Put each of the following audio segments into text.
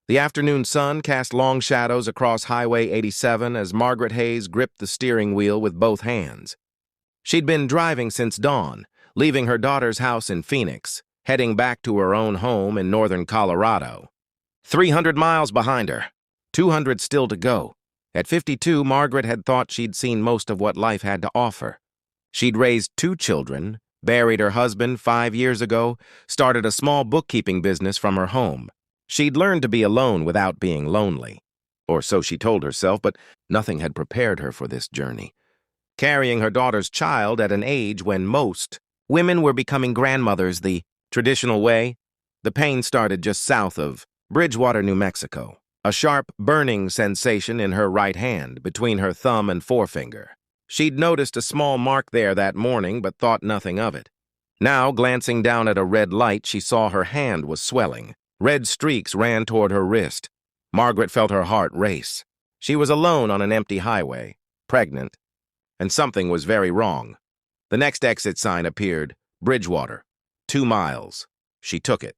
The afternoon sun cast long shadows across Highway 87 as Margaret Hayes gripped the steering wheel with both hands. She'd been driving since dawn, leaving her daughter's house in Phoenix, heading back to her own home in northern Colorado. 300 miles behind her, 200 still to go. At 52, Margaret had thought she'd seen most of what life had to offer. She'd raised 2 children, buried her husband 5 years ago, started a small bookkeeping business from her home. She'd learned to be alone without being lonely. Or so she told herself, but nothing had prepared her for this journey. Carrying her daughter's child at an age when most women were becoming grandmothers the traditional way, the pain started just south of Bridgewater, New Mexico, a sharp, burning sensation in her right hand between her thumb and forefinger. She'd noticed a small mark there that morning but thought nothing of it. Now, glancing down at a red light, she saw her hand was swelling. Red streaks ran toward her wrist. Margaret felt her heart race. She was alone on an empty highway, pregnant, and something was very wrong. The next exit sign appeared, Bridgewater, 2 miles. She took it.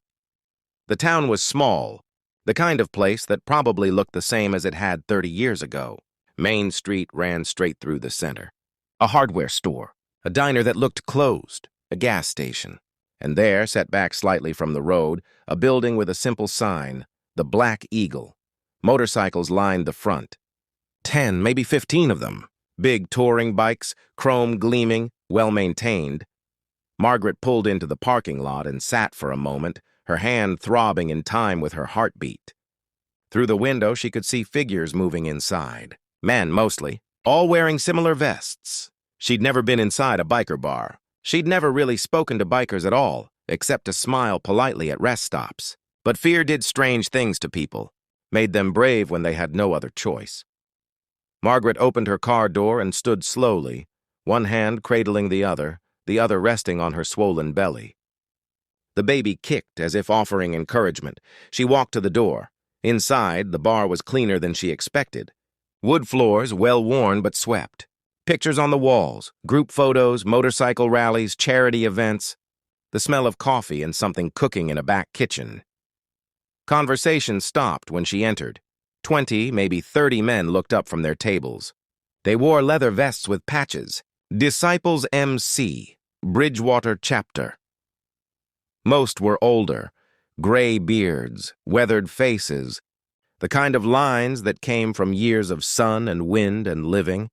The town was small, the kind of place that probably looked the same as it had 30 years ago. Main Street ran straight through the center. A hardware store, a diner that looked closed, a gas station. And there, set back slightly from the road, a building with a simple sign, the Black Eagle. Motorcycles lined the front. 10, maybe 15 of them. Big touring bikes, chrome gleaming, well-maintained. Margaret pulled into the parking lot and sat for a moment, her hand throbbing in time with her heartbeat. Through the window, she could see figures moving inside. Men, mostly, all wearing similar vests. She'd never been inside a biker bar. She'd never really spoken to bikers at all, except to smile politely at rest stops. But fear did strange things to people, made them brave when they had no other choice. Margaret opened her car door and stood slowly, one hand cradling the other resting on her swollen belly. The baby kicked as if offering encouragement. She walked to the door. Inside, the bar was cleaner than she expected. Wood floors, well-worn but swept. Pictures on the walls, group photos, motorcycle rallies, charity events. The smell of coffee and something cooking in a back kitchen. Conversation stopped when she entered. 20, maybe 30 men looked up from their tables. They wore leather vests with patches. Disciples MC, Bridgewater Chapter. Most were older, gray beards, weathered faces, the kind of lines that came from years of sun and wind and living.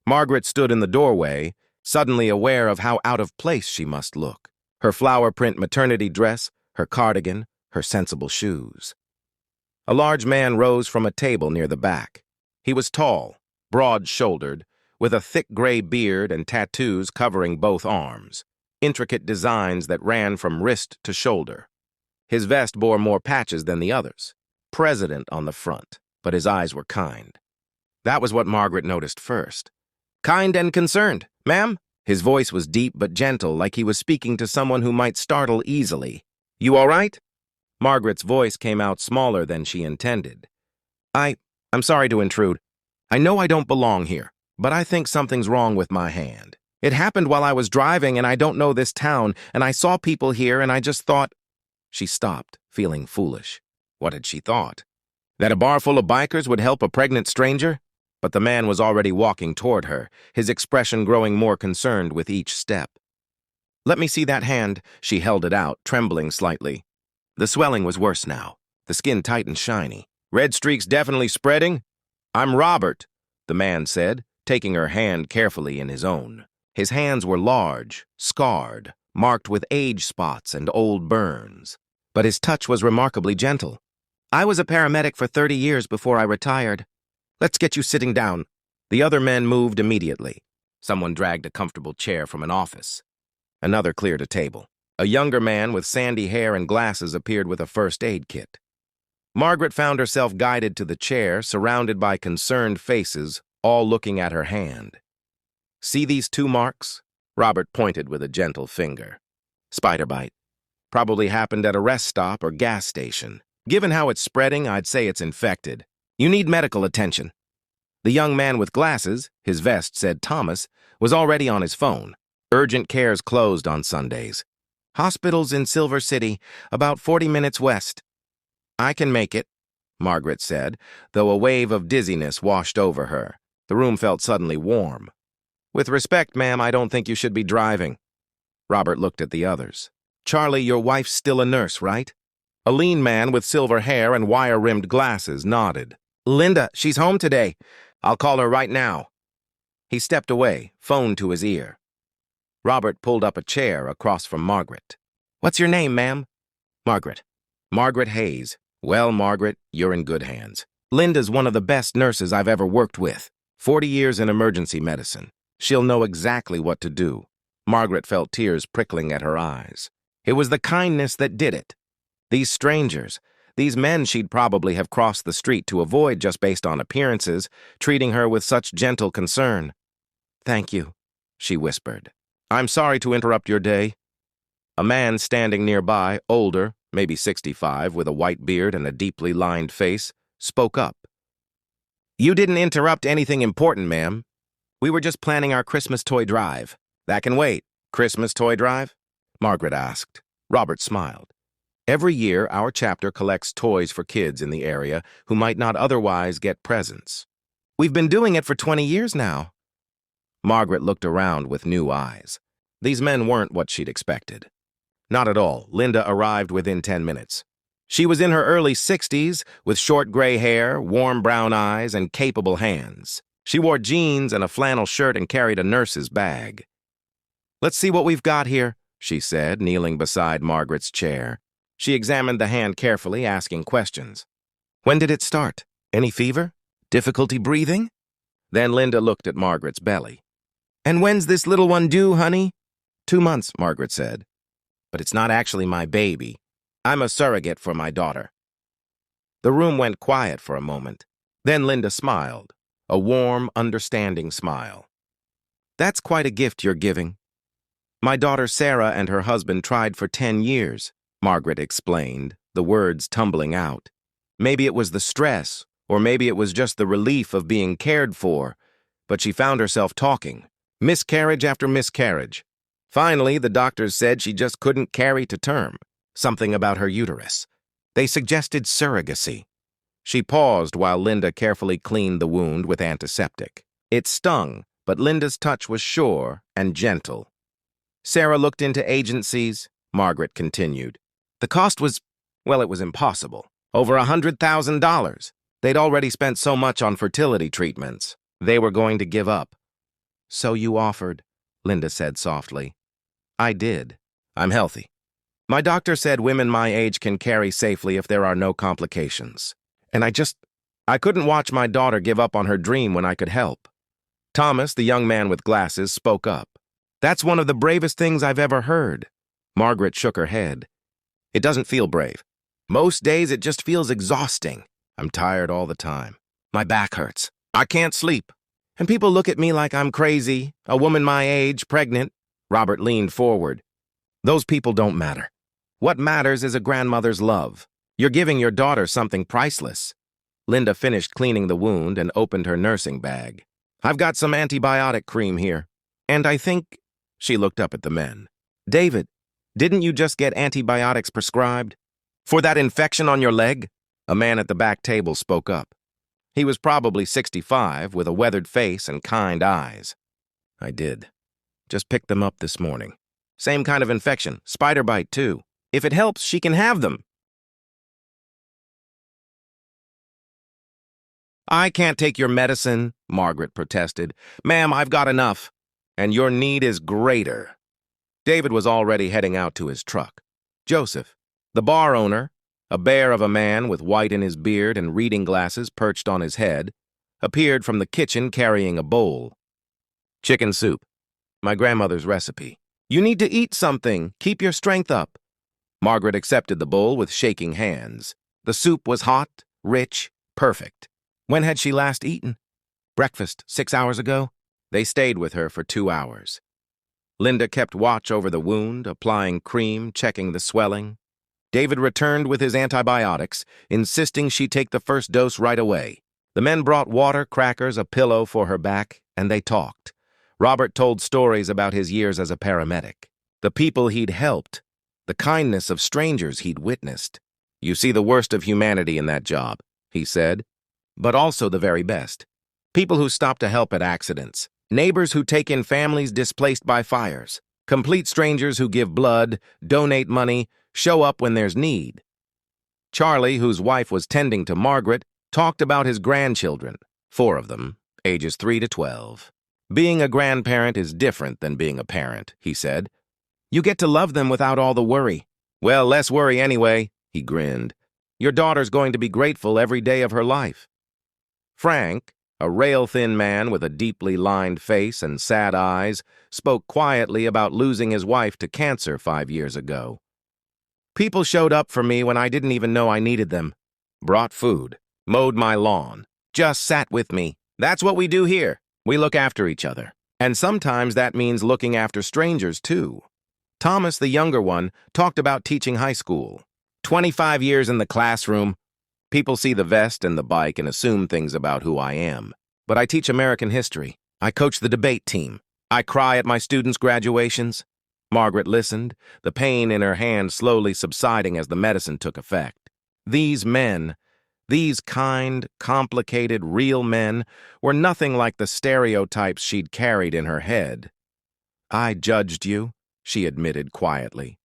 Margaret stood in the doorway, suddenly aware of how out of place she must look. Her flower-print maternity dress, her cardigan, her sensible shoes. A large man rose from a table near the back. He was tall, broad-shouldered, with a thick gray beard and tattoos covering both arms, intricate designs that ran from wrist to shoulder. His vest bore more patches than the others. President on the front, but his eyes were kind. That was what Margaret noticed first. Kind and concerned, ma'am? His voice was deep but gentle, like he was speaking to someone who might startle easily. You all right? Margaret's voice came out smaller than she intended. I'm sorry to intrude. I know I don't belong here, but I think something's wrong with my hand. It happened while I was driving and I don't know this town, and I saw people here and I just thought... She stopped, feeling foolish. What had she thought? That a bar full of bikers would help a pregnant stranger? But the man was already walking toward her, his expression growing more concerned with each step. Let me see that hand. She held it out, trembling slightly. The swelling was worse now, the skin tight and shiny. Red streaks definitely spreading? I'm Robert, the man said, taking her hand carefully in his own. His hands were large, scarred, marked with age spots and old burns. But his touch was remarkably gentle. I was a paramedic for 30 years before I retired. Let's get you sitting down. The other men moved immediately. Someone dragged a comfortable chair from an office. Another cleared a table. A younger man with sandy hair and glasses appeared with a first aid kit. Margaret found herself guided to the chair, surrounded by concerned faces, all looking at her hand. See these 2 marks? Robert pointed with a gentle finger. Spider bite. Probably happened at a rest stop or gas station. Given how it's spreading, I'd say it's infected. You need medical attention. The young man with glasses, his vest said Thomas, was already on his phone. Urgent care's closed on Sundays. Hospitals in Silver City, about 40 minutes west. I can make it. Margaret said, though a wave of dizziness washed over her. The room felt suddenly warm. With respect, ma'am, I don't think you should be driving. Robert looked at the others. Charlie, your wife's still a nurse, right? A lean man with silver hair and wire-rimmed glasses nodded. Linda, she's home today. I'll call her right now. He stepped away, phone to his ear. Robert pulled up a chair across from Margaret. What's your name, ma'am? Margaret. Margaret Hayes. Well, Margaret, you're in good hands. Linda's one of the best nurses I've ever worked with. 40 years in emergency medicine. She'll know exactly what to do. Margaret felt tears prickling at her eyes. It was the kindness that did it. These strangers, these men she'd probably have crossed the street to avoid just based on appearances, treating her with such gentle concern. Thank you, she whispered. I'm sorry to interrupt your day. A man standing nearby, older, maybe 65, with a white beard and a deeply lined face, spoke up. You didn't interrupt anything important, ma'am. We were just planning our Christmas toy drive. That can wait. Christmas toy drive? Margaret asked. Robert smiled. Every year, our chapter collects toys for kids in the area who might not otherwise get presents. We've been doing it for 20 years now. Margaret looked around with new eyes. These men weren't what she'd expected. Not at all. Linda arrived within 10 minutes. She was in her early 60s, with short gray hair, warm brown eyes, and capable hands. She wore jeans and a flannel shirt and carried a nurse's bag. Let's see what we've got here, she said, kneeling beside Margaret's chair. She examined the hand carefully, asking questions. When did it start? Any fever? Difficulty breathing? Then Linda looked at Margaret's belly. And when's this little one due, honey? 2 months, Margaret said. But it's not actually my baby. I'm a surrogate for my daughter. The room went quiet for a moment. Then Linda smiled, a warm, understanding smile. That's quite a gift you're giving. My daughter Sarah and her husband tried for 10 years, Margaret explained, the words tumbling out. Maybe it was the stress, or maybe it was just the relief of being cared for, but she found herself talking, miscarriage after miscarriage. Finally, the doctors said she just couldn't carry to term, something about her uterus. They suggested surrogacy. She paused while Linda carefully cleaned the wound with antiseptic. It stung, but Linda's touch was sure and gentle. Sarah looked into agencies, Margaret continued. The cost was, well, it was impossible. Over $100,000. They'd already spent so much on fertility treatments. They were going to give up. So you offered, Linda said softly. I did. I'm healthy. My doctor said women my age can carry safely if there are no complications. And I couldn't watch my daughter give up on her dream when I could help. Thomas, the young man with glasses, spoke up. That's one of the bravest things I've ever heard. Margaret shook her head. It doesn't feel brave. Most days it just feels exhausting. I'm tired all the time. My back hurts. I can't sleep. And people look at me like I'm crazy, a woman my age, pregnant. Robert leaned forward. Those people don't matter. What matters is a grandmother's love. You're giving your daughter something priceless. Linda finished cleaning the wound and opened her nursing bag. I've got some antibiotic cream here. And I think... She looked up at the men. David, didn't you just get antibiotics prescribed? For that infection on your leg? A man at the back table spoke up. He was probably 65, with a weathered face and kind eyes. I did. Just picked them up this morning. Same kind of infection, spider bite too. If it helps, she can have them. I can't take your medicine, Margaret protested. Ma'am, I've got enough. And your need is greater. David was already heading out to his truck. Joseph, the bar owner, a bear of a man with white in his beard and reading glasses perched on his head, appeared from the kitchen carrying a bowl. Chicken soup. My grandmother's recipe. You need to eat something. Keep your strength up. Margaret accepted the bowl with shaking hands. The soup was hot, rich, perfect. When had she last eaten? Breakfast, 6 hours ago? They stayed with her for 2 hours. Linda kept watch over the wound, applying cream, checking the swelling. David returned with his antibiotics, insisting she take the first dose right away. The men brought water, crackers, a pillow for her back, and they talked. Robert told stories about his years as a paramedic, the people he'd helped, the kindness of strangers he'd witnessed. You see the worst of humanity in that job, he said, but also the very best. People who stop to help at accidents, neighbors who take in families displaced by fires, complete strangers who give blood, donate money, show up when there's need. Charlie, whose wife was tending to Margaret, talked about his grandchildren, 4 of them, ages 3 to 12. Being a grandparent is different than being a parent, he said. You get to love them without all the worry. Well, less worry anyway, he grinned. Your daughter's going to be grateful every day of her life. Frank, a rail-thin man with a deeply lined face and sad eyes, spoke quietly about losing his wife to cancer 5 years ago. People showed up for me when I didn't even know I needed them. Brought food, mowed my lawn, just sat with me. That's what we do here. We look after each other. And sometimes that means looking after strangers, too. Thomas, the younger one, talked about teaching high school. 25 years in the classroom. People see the vest and the bike and assume things about who I am. But I teach American history. I coach the debate team. I cry at my students' graduations. Margaret listened, the pain in her hand slowly subsiding as the medicine took effect. These men, these kind, complicated, real men, were nothing like the stereotypes she'd carried in her head. I judged you, she admitted quietly.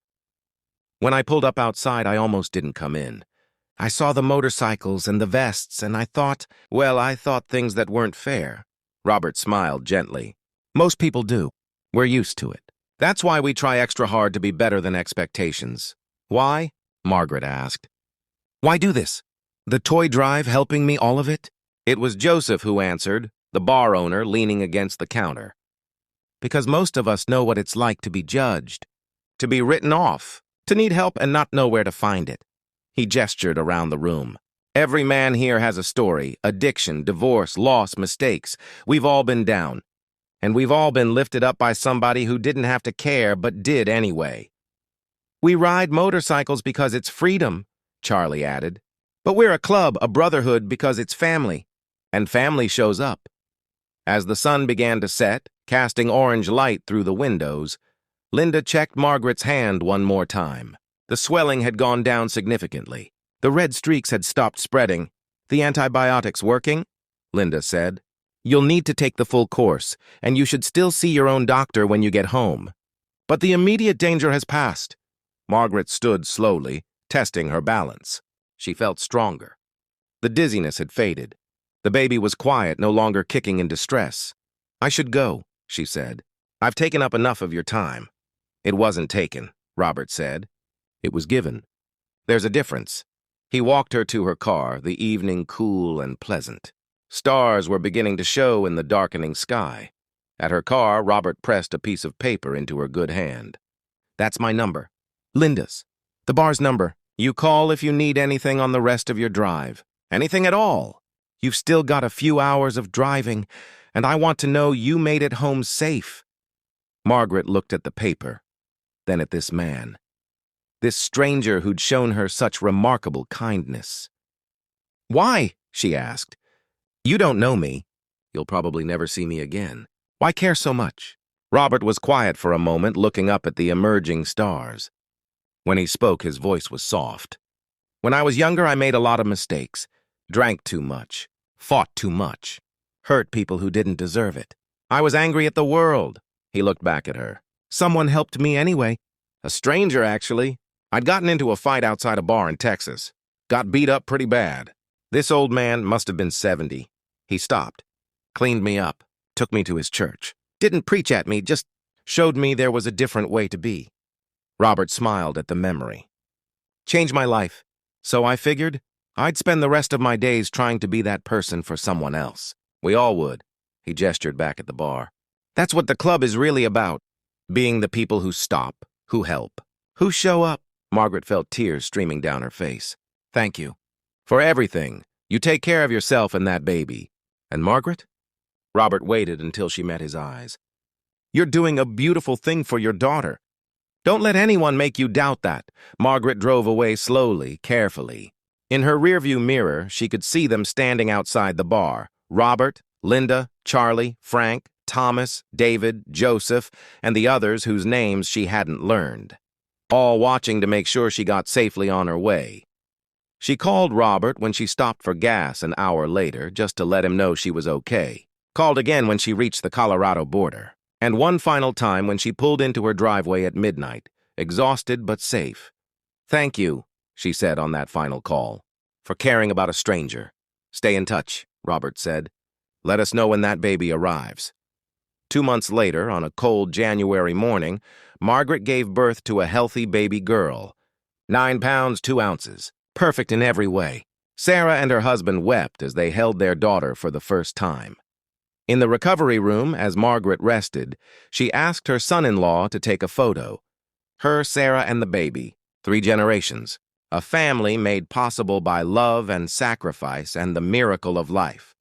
When I pulled up outside, I almost didn't come in. I saw the motorcycles and the vests, and I thought things that weren't fair. Robert smiled gently. Most people do. We're used to it. That's why we try extra hard to be better than expectations. Why? Margaret asked. Why do this? The toy drive helping me all of it? It was Joseph who answered, the bar owner leaning against the counter. Because most of us know what it's like to be judged, to be written off, to need help and not know where to find it. He gestured around the room. Every man here has a story, addiction, divorce, loss, mistakes. We've all been down. And we've all been lifted up by somebody who didn't have to care but did anyway. We ride motorcycles because it's freedom, Charlie added. But we're a club, a brotherhood, because it's family. And family shows up. As the sun began to set, casting orange light through the windows, Linda checked Margaret's hand one more time. The swelling had gone down significantly. The red streaks had stopped spreading. The antibiotics working? Linda said. You'll need to take the full course, and you should still see your own doctor when you get home. But the immediate danger has passed. Margaret stood slowly, testing her balance. She felt stronger. The dizziness had faded. The baby was quiet, no longer kicking in distress. I should go, she said. I've taken up enough of your time. It wasn't taken, Robert said. It was given. There's a difference. He walked her to her car, the evening cool and pleasant. Stars were beginning to show in the darkening sky. At her car, Robert pressed a piece of paper into her good hand. That's my number. Linda's. The bar's number. You call if you need anything on the rest of your drive. Anything at all. You've still got a few hours of driving, and I want to know you made it home safe. Margaret looked at the paper, then at this man. This stranger who'd shown her such remarkable kindness. Why? She asked. You don't know me. You'll probably never see me again. Why care so much? Robert was quiet for a moment, looking up at the emerging stars. When he spoke, his voice was soft. When I was younger, I made a lot of mistakes. Drank too much. Fought too much. Hurt people who didn't deserve it. I was angry at the world. He looked back at her. Someone helped me anyway. A stranger, actually. I'd gotten into a fight outside a bar in Texas. Got beat up pretty bad. This old man must have been 70. He stopped, cleaned me up, took me to his church. Didn't preach at me, just showed me there was a different way to be. Robert smiled at the memory. Changed my life, so I figured I'd spend the rest of my days trying to be that person for someone else. We all would. He gestured back at the bar. That's what the club is really about. Being the people who stop, who help, who show up. Margaret felt tears streaming down her face. Thank you. For everything. You take care of yourself and that baby. And Margaret? Robert waited until she met his eyes. You're doing a beautiful thing for your daughter. Don't let anyone make you doubt that. Margaret drove away slowly, carefully. In her rearview mirror, she could see them standing outside the bar. Robert, Linda, Charlie, Frank, Thomas, David, Joseph, and the others whose names she hadn't learned. All watching to make sure she got safely on her way. She called Robert when she stopped for gas an hour later just to let him know she was okay. Called again when she reached the Colorado border. And one final time when she pulled into her driveway at midnight, exhausted but safe. "Thank you," she said on that final call, "for caring about a stranger. Stay in touch," Robert said. "Let us know when that baby arrives." 2 months later, on a cold January morning, Margaret gave birth to a healthy baby girl. 9 pounds, 2 ounces. Perfect in every way. Sarah and her husband wept as they held their daughter for the first time. In the recovery room, as Margaret rested, she asked her son-in-law to take a photo. Her, Sarah, and the baby, 3 generations. A family made possible by love and sacrifice and the miracle of life.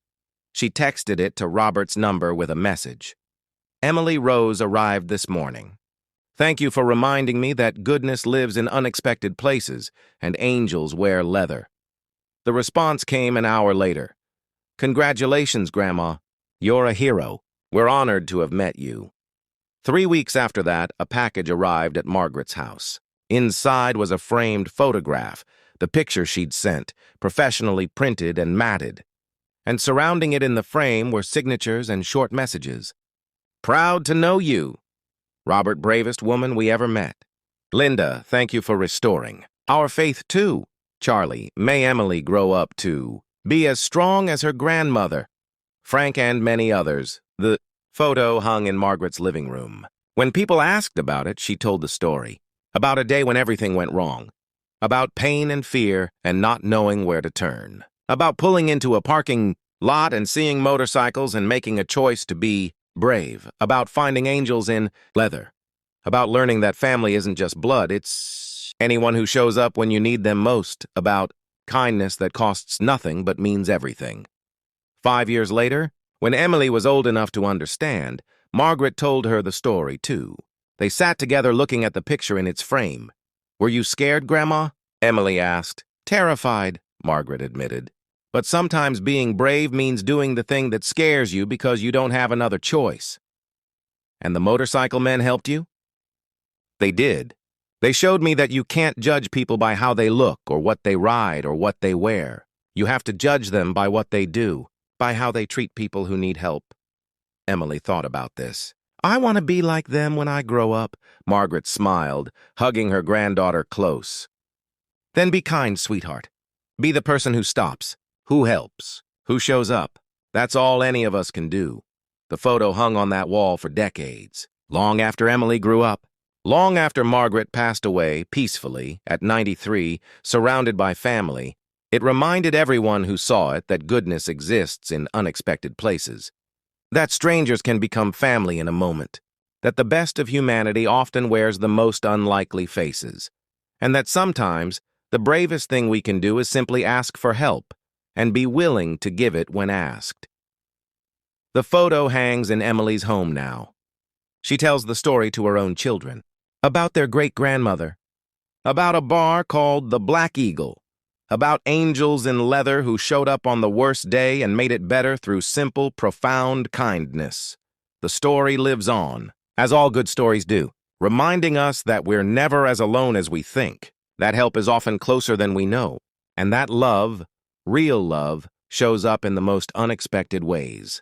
She texted it to Robert's number with a message. "Emily Rose arrived this morning. Thank you for reminding me that goodness lives in unexpected places and angels wear leather." The response came an hour later. "Congratulations, Grandma. You're a hero. We're honored to have met you." 3 weeks after that, a package arrived at Margaret's house. Inside was a framed photograph, the picture she'd sent, professionally printed and matted. And surrounding it in the frame were signatures and short messages. "Proud to know you. Robert, bravest woman we ever met. Linda, thank you for restoring our faith too. Charlie, may Emily grow up to be as strong as her grandmother. Frank and many others." The photo hung in Margaret's living room. When people asked about it, she told the story. About a day when everything went wrong. About pain and fear and not knowing where to turn. About pulling into a parking lot and seeing motorcycles and making a choice to be brave. About finding angels in leather. About learning that family isn't just blood, it's anyone who shows up when you need them most. About kindness that costs nothing but means everything. 5 years later, when Emily was old enough to understand, Margaret told her the story, too. They sat together looking at the picture in its frame. "Were you scared, Grandma?" Emily asked. "Terrified," Margaret admitted. "But sometimes being brave means doing the thing that scares you because you don't have another choice." "And the motorcycle men helped you?" "They did. They showed me that you can't judge people by how they look or what they ride or what they wear. You have to judge them by what they do, by how they treat people who need help." Emily thought about this. "I want to be like them when I grow up," Margaret smiled, hugging her granddaughter close. "Then be kind, sweetheart. Be the person who stops, who helps, who shows up. That's all any of us can do." The photo hung on that wall for decades, long after Emily grew up, long after Margaret passed away peacefully at 93, surrounded by family. It reminded everyone who saw it that goodness exists in unexpected places, that strangers can become family in a moment, that the best of humanity often wears the most unlikely faces, and that sometimes the bravest thing we can do is simply ask for help and be willing to give it when asked. The photo hangs in Emily's home now. She tells the story to her own children, about their great-grandmother, about a bar called the Black Eagle, about angels in leather who showed up on the worst day and made it better through simple, profound kindness. The story lives on, as all good stories do, reminding us that we're never as alone as we think. That help is often closer than we know, and that love, real love, shows up in the most unexpected ways.